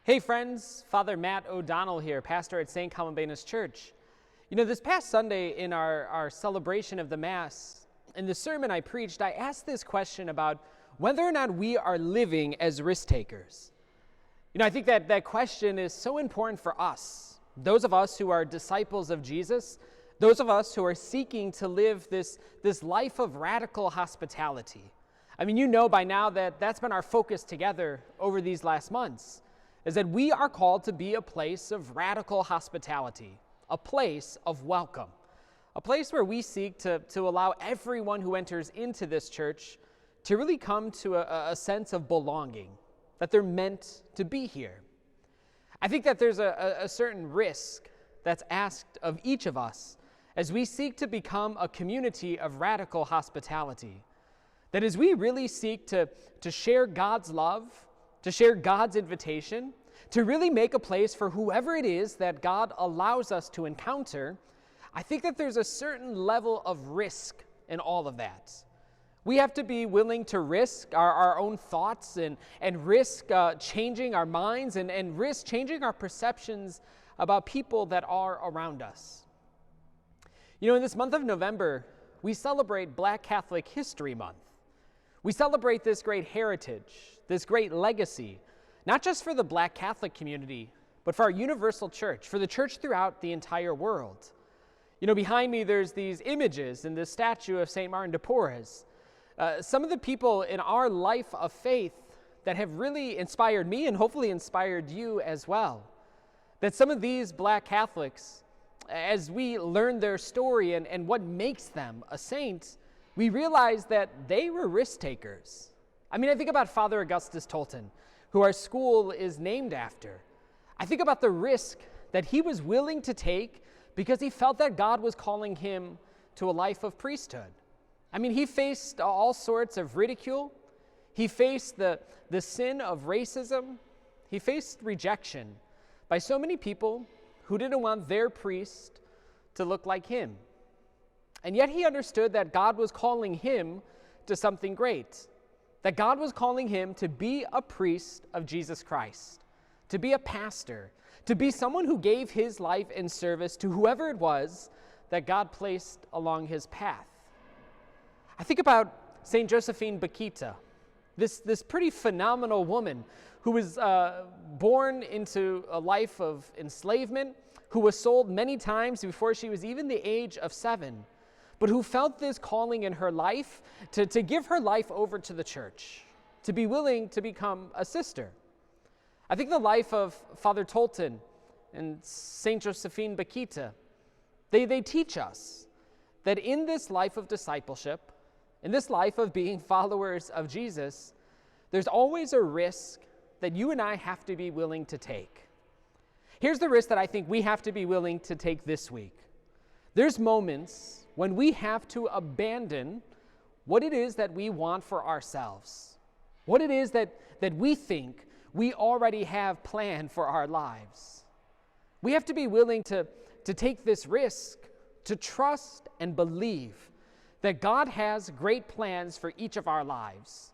Hey friends, Father Matt O'Donnell here, pastor at St. Columbanus Church. This past Sunday in our celebration of the Mass, in the sermon I preached, I asked this question about whether or not we are living as risk takers. I think that question is so important for us, those of us who are disciples of Jesus, those of us who are seeking to live this life of radical hospitality. By now that that's been our focus together over these last months, is that we are called to be a place of radical hospitality, a place of welcome, a place where we seek to allow everyone who enters into this church to really come to a sense of belonging, that they're meant to be here. I think that there's a certain risk that's asked of each of us as we seek to become a community of radical hospitality. That as we really seek to share God's love, to share God's invitation, to really make a place for whoever it is that God allows us to encounter, I think that there's a certain level of risk in all of that. We have to be willing to risk our own thoughts and risk changing our minds and risk changing our perceptions about people that are around us. In this month of November, we celebrate Black Catholic History Month. We celebrate this great heritage, this great legacy, not just for the Black Catholic community, but for our universal church, for the church throughout the entire world. Behind me there's these images and this statue of St. Martin de Porres. Some of the people in our life of faith that have really inspired me and hopefully inspired you as well. That some of these Black Catholics, as we learn their story and what makes them a saint, we realize that they were risk takers. I think about Father Augustus Tolton, who our school is named after. I think about the risk that he was willing to take because he felt that God was calling him to a life of priesthood. He faced all sorts of ridicule. He faced the sin of racism. He faced rejection by so many people who didn't want their priest to look like him. And yet he understood that God was calling him to something great, that God was calling him to be a priest of Jesus Christ, to be a pastor, to be someone who gave his life in service to whoever it was that God placed along his path. I think about St. Josephine Bakuta, this pretty phenomenal woman who was born into a life of enslavement, who was sold many times before she was even the age of 7, but who felt this calling in her life to give her life over to the church, to be willing to become a sister. I think the life of Father Tolton and St. Josephine Bakuta, they teach us that in this life of discipleship, in this life of being followers of Jesus, there's always a risk that you and I have to be willing to take. Here's the risk that I think we have to be willing to take this week. There's moments when we have to abandon what it is that we want for ourselves, what it is that we think we already have planned for our lives. We have to be willing to take this risk, to trust and believe that God has great plans for each of our lives.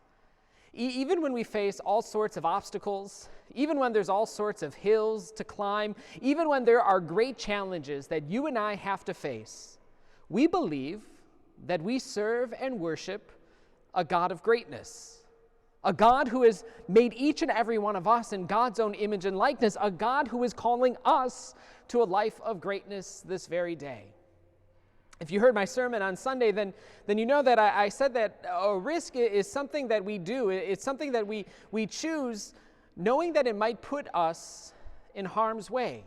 Even when we face all sorts of obstacles, even when there's all sorts of hills to climb, even when there are great challenges that you and I have to face, we believe that we serve and worship a God of greatness, a God who has made each and every one of us in God's own image and likeness, a God who is calling us to a life of greatness this very day. If you heard my sermon on Sunday, then you know that I said that a risk is something that we do. It's something that we choose knowing that it might put us in harm's way,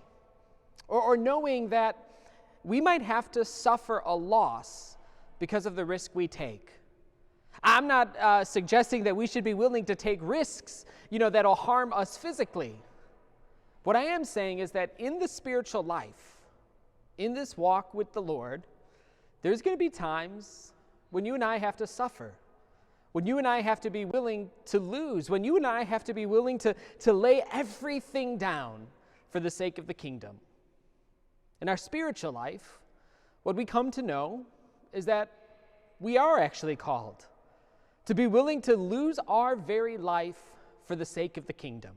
or knowing that we might have to suffer a loss because of the risk we take. I'm not suggesting that we should be willing to take risks, that'll harm us physically. What I am saying is that in the spiritual life, in this walk with the Lord, there's going to be times when you and I have to suffer, when you and I have to be willing to lose, when you and I have to be willing to lay everything down for the sake of the kingdom. In our spiritual life, what we come to know is that we are actually called to be willing to lose our very life for the sake of the kingdom.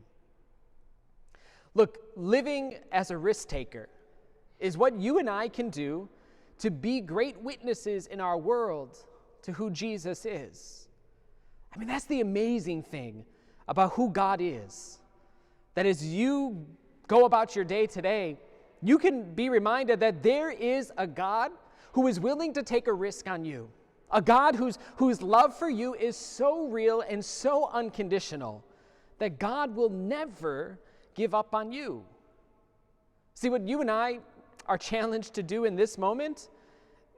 Look, living as a risk taker is what you and I can do to be great witnesses in our world to who Jesus is. I mean, that's the amazing thing about who God is. That as you go about your day today, you can be reminded that there is a God who is willing to take a risk on you. A God whose love for you is so real and so unconditional that God will never give up on you. See, what you and I are challenged to do in this moment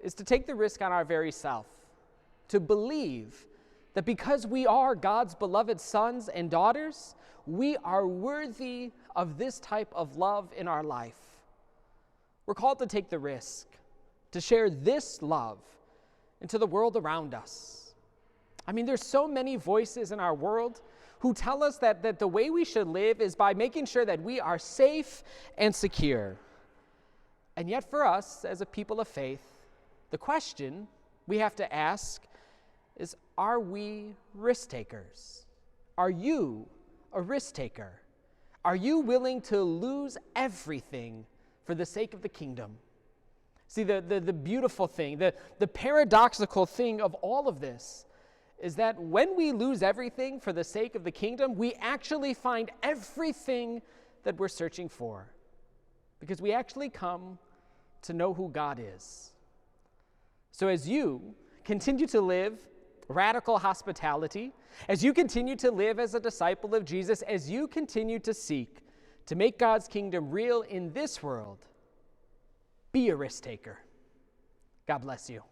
is to take the risk on our very self, to believe that because we are God's beloved sons and daughters, we are worthy of this type of love in our life. We're called to take the risk, to share this love into the world around us. I mean, there's so many voices in our world who tell us that the way we should live is by making sure that we are safe and secure. And yet for us, as a people of faith, the question we have to ask is, are we risk takers? Are you a risk taker? Are you willing to lose everything for the sake of the kingdom? See, the beautiful thing, the paradoxical thing of all of this is that when we lose everything for the sake of the kingdom, we actually find everything that we're searching for, because we actually come to know who God is. So as you continue to live radical hospitality, as you continue to live as a disciple of Jesus, as you continue to seek to make God's kingdom real in this world, be a risk taker. God bless you.